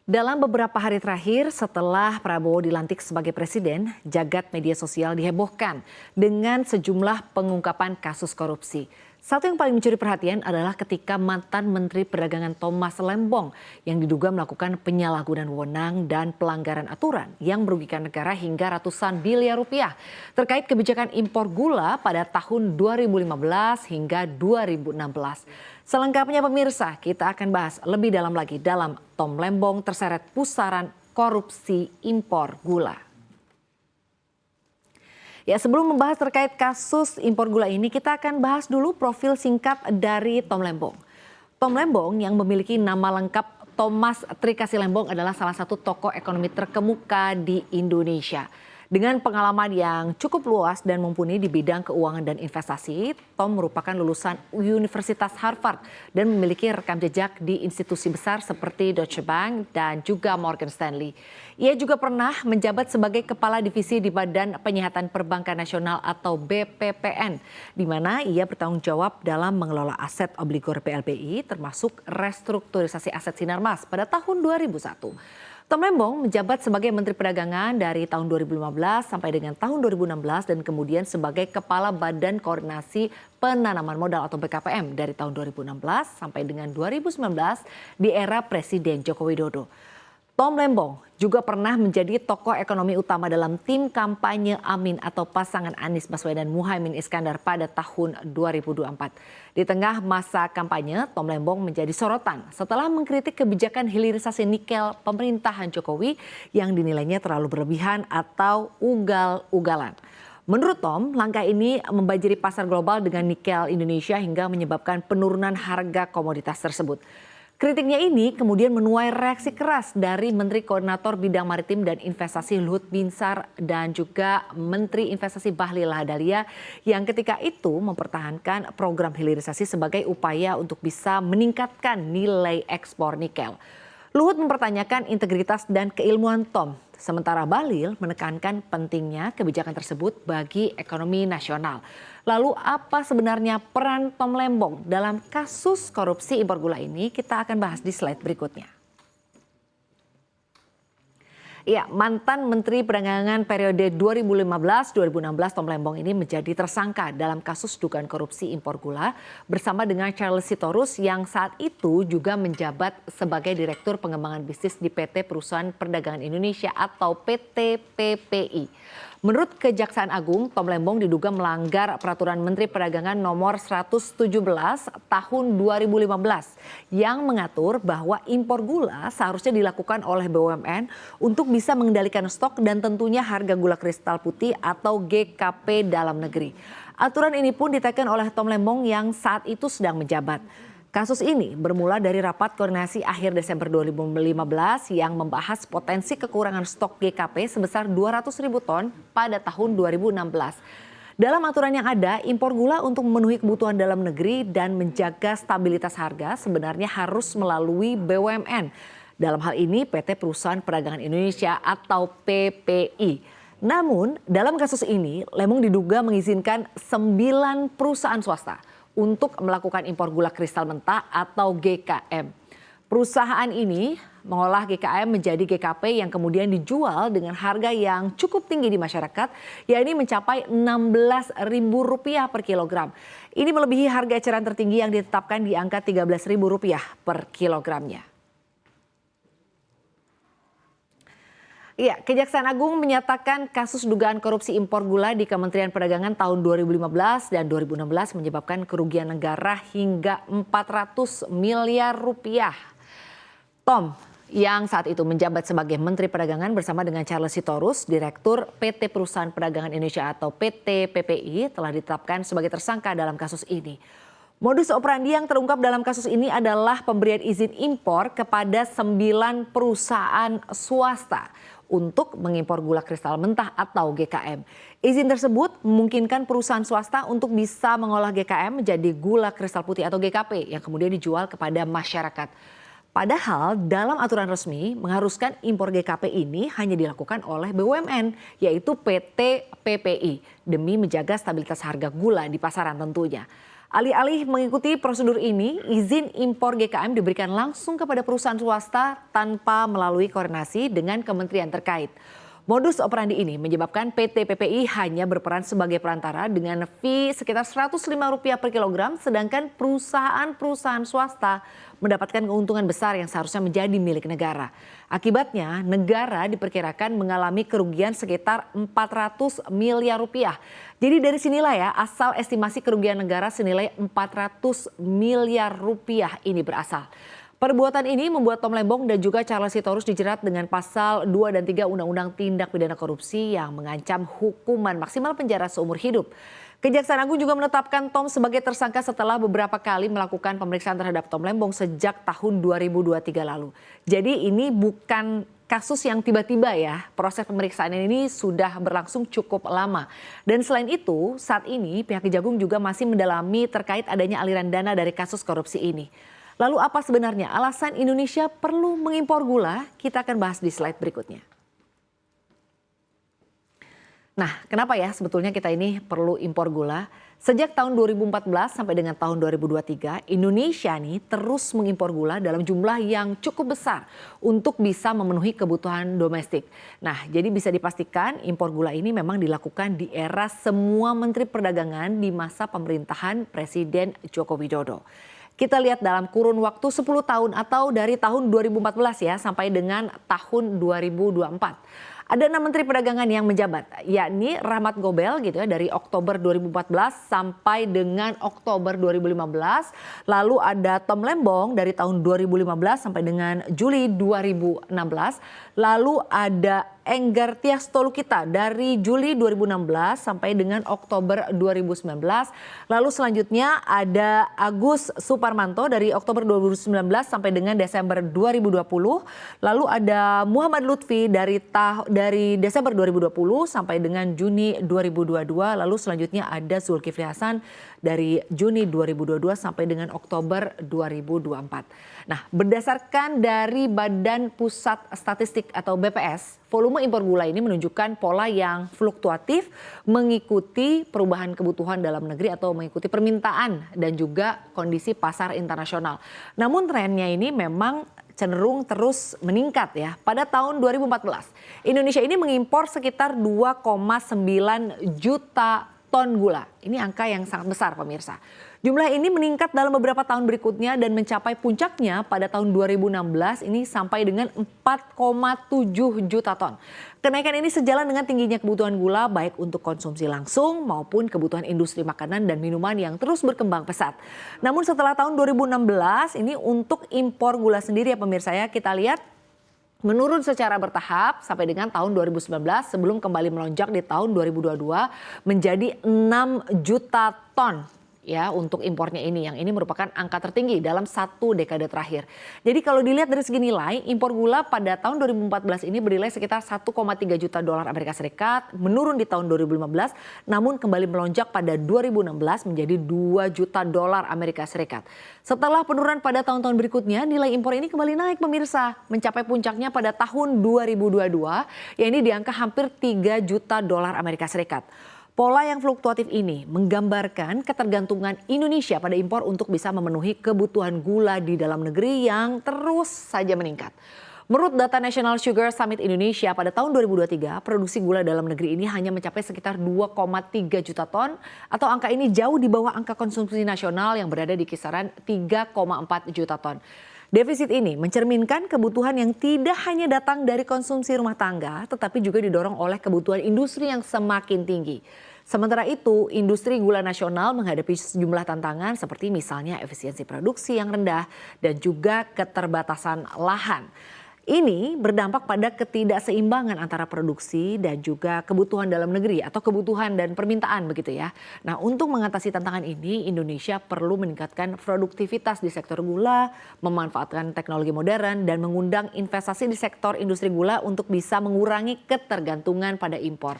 Dalam beberapa hari terakhir setelah Prabowo dilantik sebagai presiden, jagat media sosial dihebohkan dengan sejumlah pengungkapan kasus korupsi. Satu yang paling mencuri perhatian adalah ketika mantan Menteri Perdagangan Thomas Lembong yang diduga melakukan penyalahgunaan wewenang dan pelanggaran aturan yang merugikan negara hingga ratusan miliar rupiah terkait kebijakan impor gula pada tahun 2015 hingga 2016. Selengkapnya pemirsa, kita akan bahas lebih dalam lagi dalam Tom Lembong terseret pusaran korupsi impor gula. Ya, sebelum membahas terkait kasus impor gula ini, kita akan bahas dulu profil singkat dari Tom Lembong. Tom Lembong yang memiliki nama lengkap Thomas Trikasih Lembong adalah salah satu tokoh ekonomi terkemuka di Indonesia. Dengan pengalaman yang cukup luas dan mumpuni di bidang keuangan dan investasi, Tom merupakan lulusan Universitas Harvard dan memiliki rekam jejak di institusi besar seperti Deutsche Bank dan juga Morgan Stanley. Ia juga pernah menjabat sebagai Kepala Divisi di Badan Penyihatan Perbankan Nasional atau BPPN, di mana ia bertanggung jawab dalam mengelola aset obligor BLBI termasuk restrukturisasi aset Sinarmas pada tahun 2001. Tom Lembong menjabat sebagai Menteri Perdagangan dari tahun 2015 sampai dengan tahun 2016 dan kemudian sebagai Kepala Badan Koordinasi Penanaman Modal atau BKPM dari tahun 2016 sampai dengan 2019 di era Presiden Joko Widodo. Tom Lembong juga pernah menjadi tokoh ekonomi utama dalam tim kampanye Amin atau pasangan Anies Baswedan Muhaimin Iskandar pada tahun 2024. Di tengah masa kampanye, Tom Lembong menjadi sorotan setelah mengkritik kebijakan hilirisasi nikel pemerintahan Jokowi yang dinilainya terlalu berlebihan atau ugal-ugalan. Menurut Tom, langkah ini membanjiri pasar global dengan nikel Indonesia hingga menyebabkan penurunan harga komoditas tersebut. Kritiknya ini kemudian menuai reaksi keras dari Menteri Koordinator Bidang Maritim dan Investasi Luhut Binsar dan juga Menteri Investasi Bahlil Lahadalia yang ketika itu mempertahankan program hilirisasi sebagai upaya untuk bisa meningkatkan nilai ekspor nikel. Luhut mempertanyakan integritas dan keilmuan Tom, sementara Bahlil menekankan pentingnya kebijakan tersebut bagi ekonomi nasional. Lalu apa sebenarnya peran Tom Lembong dalam kasus korupsi impor gula ini? Kita akan bahas di slide berikutnya. Ya, mantan Menteri Perdagangan periode 2015-2016 Tom Lembong ini menjadi tersangka dalam kasus dugaan korupsi impor gula bersama dengan Charles Sitorus yang saat itu juga menjabat sebagai Direktur Pengembangan Bisnis di PT Perusahaan Perdagangan Indonesia atau PT PPI. Menurut Kejaksaan Agung, Tom Lembong diduga melanggar Peraturan Menteri Perdagangan nomor 117 tahun 2015 yang mengatur bahwa impor gula seharusnya dilakukan oleh BUMN untuk bisa mengendalikan stok dan tentunya harga gula kristal putih atau GKP dalam negeri. Aturan ini pun ditekan oleh Tom Lembong yang saat itu sedang menjabat. Kasus ini bermula dari rapat koordinasi akhir Desember 2015 yang membahas potensi kekurangan stok GKP sebesar 200.000 ton pada tahun 2016. Dalam aturan yang ada, impor gula untuk memenuhi kebutuhan dalam negeri dan menjaga stabilitas harga sebenarnya harus melalui BUMN. Dalam hal ini PT Perusahaan Perdagangan Indonesia atau PPI. Namun dalam kasus ini Lembong diduga mengizinkan 9 perusahaan swasta untuk melakukan impor gula kristal mentah atau GKM. Perusahaan ini mengolah GKM menjadi GKP yang kemudian dijual dengan harga yang cukup tinggi di masyarakat, yakni mencapai Rp16.000 per kilogram. Ini melebihi harga eceran tertinggi yang ditetapkan di angka Rp13.000 per kilogramnya. Ya, Kejaksaan Agung menyatakan kasus dugaan korupsi impor gula di Kementerian Perdagangan tahun 2015 dan 2016 menyebabkan kerugian negara hingga 400 miliar rupiah. Tom yang saat itu menjabat sebagai Menteri Perdagangan bersama dengan Charles Sitorus, Direktur PT Perusahaan Perdagangan Indonesia atau PT PPI telah ditetapkan sebagai tersangka dalam kasus ini. Modus operandi yang terungkap dalam kasus ini adalah pemberian izin impor kepada 9 perusahaan swasta untuk mengimpor gula kristal mentah atau GKM. Izin tersebut memungkinkan perusahaan swasta untuk bisa mengolah GKM menjadi gula kristal putih atau GKP yang kemudian dijual kepada masyarakat. Padahal dalam aturan resmi mengharuskan impor GKP ini hanya dilakukan oleh BUMN yaitu PT PPI demi menjaga stabilitas harga gula di pasaran tentunya. Alih-alih mengikuti prosedur ini, izin impor GKM diberikan langsung kepada perusahaan swasta tanpa melalui koordinasi dengan kementerian terkait. Modus operandi ini menyebabkan PT PPI hanya berperan sebagai perantara dengan fee sekitar Rp105 per kilogram, sedangkan perusahaan-perusahaan swasta mendapatkan keuntungan besar yang seharusnya menjadi milik negara. Akibatnya, negara diperkirakan mengalami kerugian sekitar Rp400 miliar. Jadi dari sinilah ya asal estimasi kerugian negara senilai Rp400 miliar ini berasal. Perbuatan ini membuat Tom Lembong dan juga Charles Sitorus dijerat dengan pasal 2 dan 3 Undang-Undang Tindak Pidana Korupsi yang mengancam hukuman maksimal penjara seumur hidup. Kejaksaan Agung juga menetapkan Tom sebagai tersangka setelah beberapa kali melakukan pemeriksaan terhadap Tom Lembong sejak tahun 2023 lalu. Jadi ini bukan kasus yang tiba-tiba ya, proses pemeriksaan ini sudah berlangsung cukup lama. Dan selain itu, saat ini pihak Kejagung juga masih mendalami terkait adanya aliran dana dari kasus korupsi ini. Lalu apa sebenarnya alasan Indonesia perlu mengimpor gula? Kita akan bahas di slide berikutnya. Nah, kenapa ya sebetulnya kita ini perlu impor gula? Sejak tahun 2014 sampai dengan tahun 2023, Indonesia nih terus mengimpor gula dalam jumlah yang cukup besar untuk bisa memenuhi kebutuhan domestik. Nah, jadi bisa dipastikan impor gula ini memang dilakukan di era semua Menteri Perdagangan di masa pemerintahan Presiden Joko Widodo. Kita lihat dalam kurun waktu 10 tahun atau dari tahun 2014 ya sampai dengan tahun 2024. Ada 6 Menteri Perdagangan yang menjabat, yakni Rahmat Gobel gitu ya dari Oktober 2014 sampai dengan Oktober 2015. Lalu ada Tom Lembong dari tahun 2015 sampai dengan Juli 2016. Lalu ada Enggar Tias Tolukita dari Juli 2016 sampai dengan Oktober 2019. Lalu selanjutnya ada Agus Suparmanto dari Oktober 2019 sampai dengan Desember 2020. Lalu ada Muhammad Lutfi dari Desember 2020 sampai dengan Juni 2022. Lalu selanjutnya ada Zulkifli Hasan dari Juni 2022 sampai dengan Oktober 2024. Nah, berdasarkan dari Badan Pusat Statistik atau BPS, volume impor gula ini menunjukkan pola yang fluktuatif mengikuti perubahan kebutuhan dalam negeri atau mengikuti permintaan dan juga kondisi pasar internasional. Namun trennya ini memang cenderung terus meningkat ya. Pada tahun 2014, Indonesia ini mengimpor sekitar 2,9 juta ton gula. Ini angka yang sangat besar pemirsa. Jumlah ini meningkat dalam beberapa tahun berikutnya dan mencapai puncaknya pada tahun 2016 ini sampai dengan 4,7 juta ton. Kenaikan ini sejalan dengan tingginya kebutuhan gula baik untuk konsumsi langsung maupun kebutuhan industri makanan dan minuman yang terus berkembang pesat. Namun setelah tahun 2016 ini untuk impor gula sendiri ya pemirsa ya, kita lihat menurun secara bertahap sampai dengan tahun 2019 sebelum kembali melonjak di tahun 2022 menjadi 6 juta ton. Ya, untuk impornya ini, yang ini merupakan angka tertinggi dalam 1 dekade terakhir. Jadi kalau dilihat dari segi nilai, impor gula pada tahun 2014 ini bernilai sekitar 1,3 juta dolar Amerika Serikat, menurun di tahun 2015, namun kembali melonjak pada 2016 menjadi 2 juta dolar Amerika Serikat. Setelah penurunan pada tahun-tahun berikutnya, nilai impor ini kembali naik pemirsa, mencapai puncaknya pada tahun 2022, yakni di angka hampir 3 juta dolar Amerika Serikat. Pola yang fluktuatif ini menggambarkan ketergantungan Indonesia pada impor untuk bisa memenuhi kebutuhan gula di dalam negeri yang terus saja meningkat. Menurut data National Sugar Summit Indonesia pada tahun 2023, produksi gula dalam negeri ini hanya mencapai sekitar 2,3 juta ton atau angka ini jauh di bawah angka konsumsi nasional yang berada di kisaran 3,4 juta ton. Defisit ini mencerminkan kebutuhan yang tidak hanya datang dari konsumsi rumah tangga, tetapi juga didorong oleh kebutuhan industri yang semakin tinggi. Sementara itu, industri gula nasional menghadapi sejumlah tantangan seperti misalnya efisiensi produksi yang rendah dan juga keterbatasan lahan. Ini berdampak pada ketidakseimbangan antara produksi dan juga kebutuhan dalam negeri atau kebutuhan dan permintaan begitu ya. Nah, untuk mengatasi tantangan ini, Indonesia perlu meningkatkan produktivitas di sektor gula, memanfaatkan teknologi modern dan mengundang investasi di sektor industri gula untuk bisa mengurangi ketergantungan pada impor.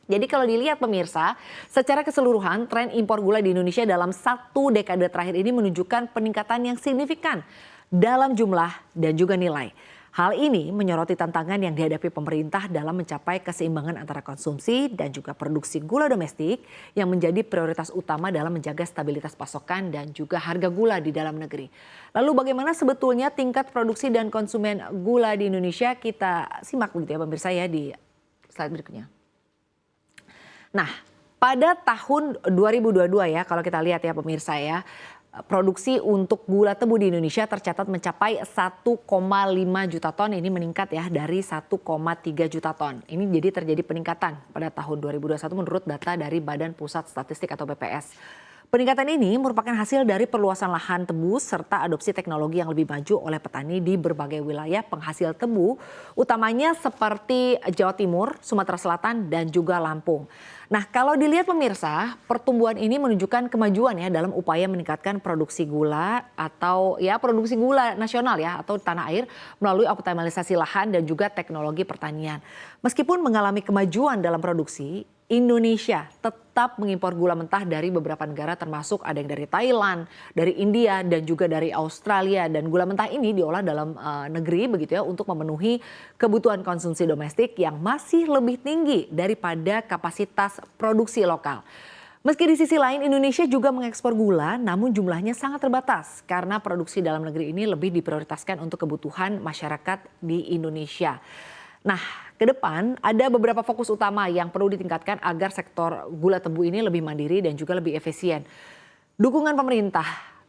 Jadi kalau dilihat pemirsa, secara keseluruhan tren impor gula di Indonesia dalam 1 dekade terakhir ini menunjukkan peningkatan yang signifikan dalam jumlah dan juga nilai. Hal ini menyoroti tantangan yang dihadapi pemerintah dalam mencapai keseimbangan antara konsumsi dan juga produksi gula domestik yang menjadi prioritas utama dalam menjaga stabilitas pasokan dan juga harga gula di dalam negeri. Lalu bagaimana sebetulnya tingkat produksi dan konsumen gula di Indonesia? Kita simak begitu ya pemirsa ya di slide berikutnya. Nah, pada tahun 2022 ya kalau kita lihat ya pemirsa ya, produksi untuk gula tebu di Indonesia tercatat mencapai 1,5 juta ton. Ini meningkat ya dari 1,3 juta ton. Ini jadi terjadi peningkatan pada tahun 2021 menurut data dari Badan Pusat Statistik atau BPS. Peningkatan ini merupakan hasil dari perluasan lahan tebu serta adopsi teknologi yang lebih maju oleh petani di berbagai wilayah penghasil tebu, utamanya seperti Jawa Timur, Sumatera Selatan, dan juga Lampung. Nah, kalau dilihat pemirsa, pertumbuhan ini menunjukkan kemajuan ya dalam upaya meningkatkan produksi gula atau ya produksi gula nasional ya atau tanah air melalui optimalisasi lahan dan juga teknologi pertanian. Meskipun mengalami kemajuan dalam produksi, Indonesia tetap mengimpor gula mentah dari beberapa negara termasuk ada yang dari Thailand, dari India dan juga dari Australia, dan gula mentah ini diolah dalam negeri begitu ya untuk memenuhi kebutuhan konsumsi domestik yang masih lebih tinggi daripada kapasitas produksi lokal. Meski di sisi lain Indonesia juga mengekspor gula, namun jumlahnya sangat terbatas karena produksi dalam negeri ini lebih diprioritaskan untuk kebutuhan masyarakat di Indonesia. Nah, ke depan ada beberapa fokus utama yang perlu ditingkatkan agar sektor gula tebu ini lebih mandiri dan juga lebih efisien. Dukungan pemerintah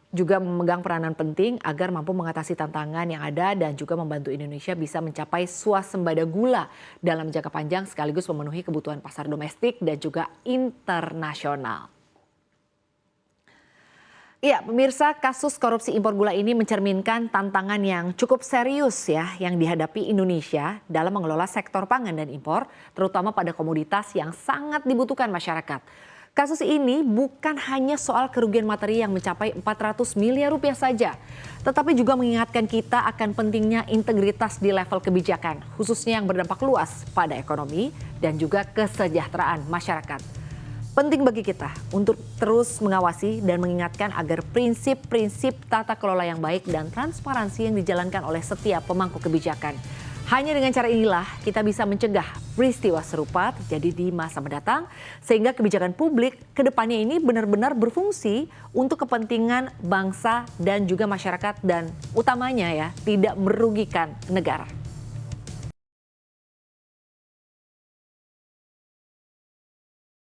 juga memegang peranan penting agar mampu mengatasi tantangan yang ada dan juga membantu Indonesia bisa mencapai swasembada gula dalam jangka panjang sekaligus memenuhi kebutuhan pasar domestik dan juga internasional. Ya, pemirsa, kasus korupsi impor gula ini mencerminkan tantangan yang cukup serius ya yang dihadapi Indonesia dalam mengelola sektor pangan dan impor, terutama pada komoditas yang sangat dibutuhkan masyarakat. Kasus ini bukan hanya soal kerugian materi yang mencapai 400 miliar rupiah saja, tetapi juga mengingatkan kita akan pentingnya integritas di level kebijakan, khususnya yang berdampak luas pada ekonomi dan juga kesejahteraan masyarakat. Penting bagi kita untuk terus mengawasi dan mengingatkan agar prinsip-prinsip tata kelola yang baik dan transparansi yang dijalankan oleh setiap pemangku kebijakan. Hanya dengan cara inilah kita bisa mencegah peristiwa serupa terjadi di masa mendatang sehingga kebijakan publik ke depannya ini benar-benar berfungsi untuk kepentingan bangsa dan juga masyarakat dan utamanya ya tidak merugikan negara.